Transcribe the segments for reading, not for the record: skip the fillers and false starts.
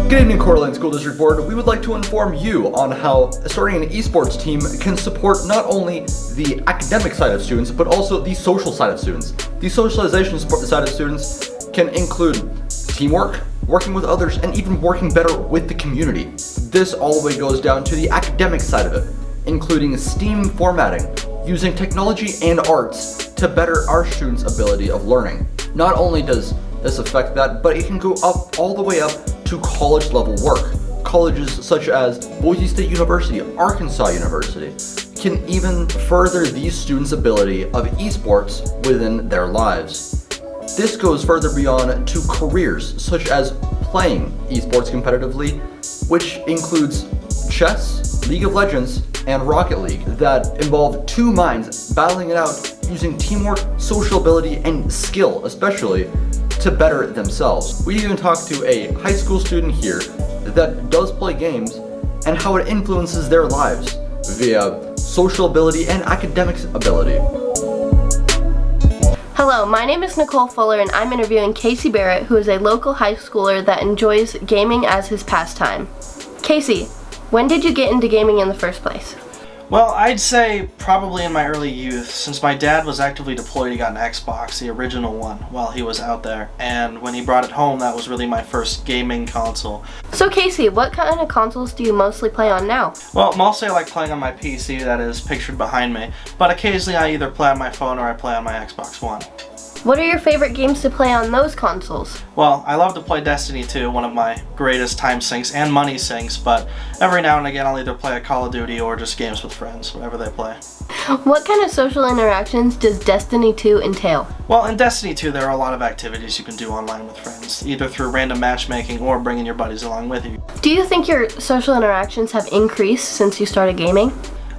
Good evening, Coeur d'Alene School District Board. We would like to inform you on how starting an esports team can support not only the academic side of students, but also the social side of students. The socialization side of students can include teamwork, working with others, and even working better with the community. This all the way goes down to the academic side of it, including STEAM formatting, using technology and arts to better our students' ability of learning. Not only does this affect that, but it can go up all the way up to college level work. Colleges such as Boise State University, Arkansas University, can even further these students' ability of esports within their lives. This goes further beyond to careers such as playing esports competitively, which includes chess, League of Legends, and Rocket League that involve two minds battling it out using teamwork, social ability, and skill, especially to better themselves. We even talked to a high school student here that does play games and how it influences their lives via social ability and academic ability. Hello, my name is Nicole Fuller and I'm interviewing Casey Barrett, who is a local high schooler that enjoys gaming as his pastime. Casey, when did you get into gaming in the first place? Well, I'd say probably in my early youth. Since my dad was actively deployed, he got an Xbox, the original one, while he was out there. And when he brought it home, that was really my first gaming console. So Casey, what kind of consoles do you mostly play on now? Well, mostly I like playing on my PC that is pictured behind me. But occasionally I either play on my phone or I play on my Xbox One. What are your favorite games to play on those consoles? Well, I love to play Destiny 2, one of my greatest time sinks and money sinks, but every now and again I'll either play a Call of Duty or just games with friends, whatever they play. What kind of social interactions does Destiny 2 entail? Well, in Destiny 2 there are a lot of activities you can do online with friends, either through random matchmaking or bringing your buddies along with you. Do you think your social interactions have increased since you started gaming?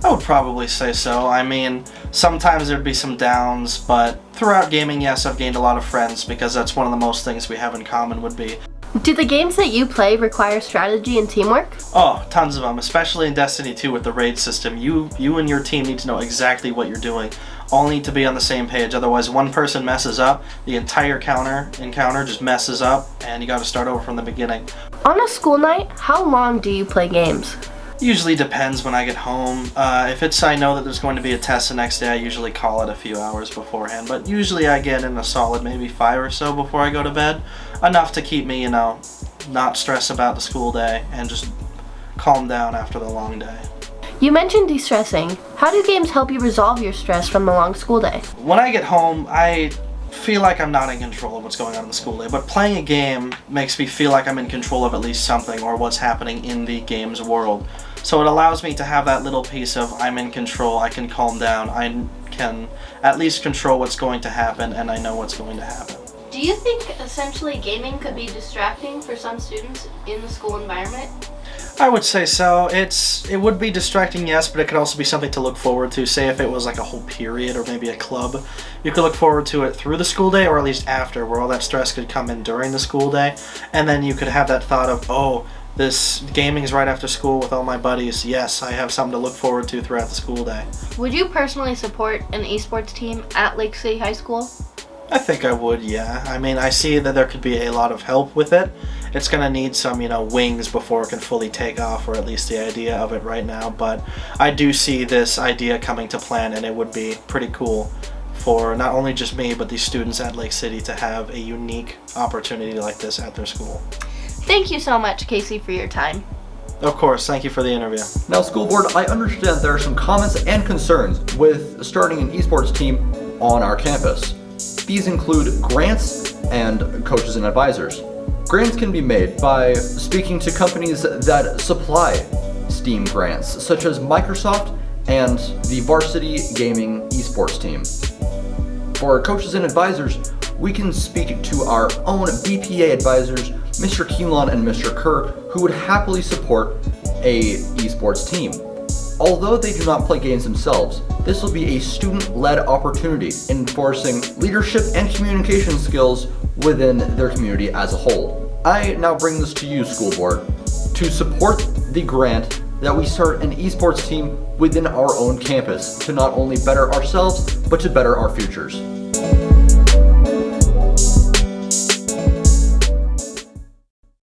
I would probably say so. I mean, sometimes there'd be some downs, but throughout gaming, yes, I've gained a lot of friends because that's one of the most things we have in common would be. Do the games that you play require strategy and teamwork? Oh, tons of them, especially in Destiny 2 with the raid system. You and your team need to know exactly what you're doing. All need to be on the same page, otherwise one person messes up, the entire encounter just messes up, and you gotta start over from the beginning. On a school night, how long do you play games? Usually depends when I get home. If I know that there's going to be a test the next day, I usually call it a few hours beforehand. But usually I get in a solid maybe 5 or so before I go to bed. Enough to keep me, not stress about the school day and just calm down after the long day. You mentioned de-stressing. How do games help you resolve your stress from the long school day? When I get home, I feel like I'm not in control of what's going on in the school day, but playing a game makes me feel like I'm in control of at least something or what's happening in the game's world. So it allows me to have that little piece of I'm in control, I can calm down, I can at least control what's going to happen, and I know what's going to happen. Do you think essentially gaming could be distracting for some students in the school environment? I would say so. It would be distracting, yes, but it could also be something to look forward to. Say if it was like a whole period or maybe a club, you could look forward to it through the school day or at least after, where all that stress could come in during the school day, and then you could have that thought of, oh, this gaming is right after school with all my buddies. Yes, I have something to look forward to throughout the school day. Would you personally support an esports team at Lake City High School? I think I would, yeah. I mean, I see that there could be a lot of help with it. It's going to need some, wings before it can fully take off, or at least the idea of it right now. But I do see this idea coming to plan, and it would be pretty cool for not only just me, but the students at Lake City to have a unique opportunity like this at their school. Thank you so much, Casey, for your time. Of course, thank you for the interview. Now, school board, I understand there are some comments and concerns with starting an esports team on our campus. These include grants and coaches and advisors. Grants can be made by speaking to companies that supply STEAM grants, such as Microsoft and the Varsity Gaming Esports team. For coaches and advisors, we can speak to our own BPA advisors, Mr. Keelan and Mr. Kerr, who would happily support a esports team. Although they do not play games themselves, this will be a student-led opportunity, enforcing leadership and communication skills within their community as a whole. I now bring this to you, school board, to support the grant that we start an esports team within our own campus to not only better ourselves, but to better our futures.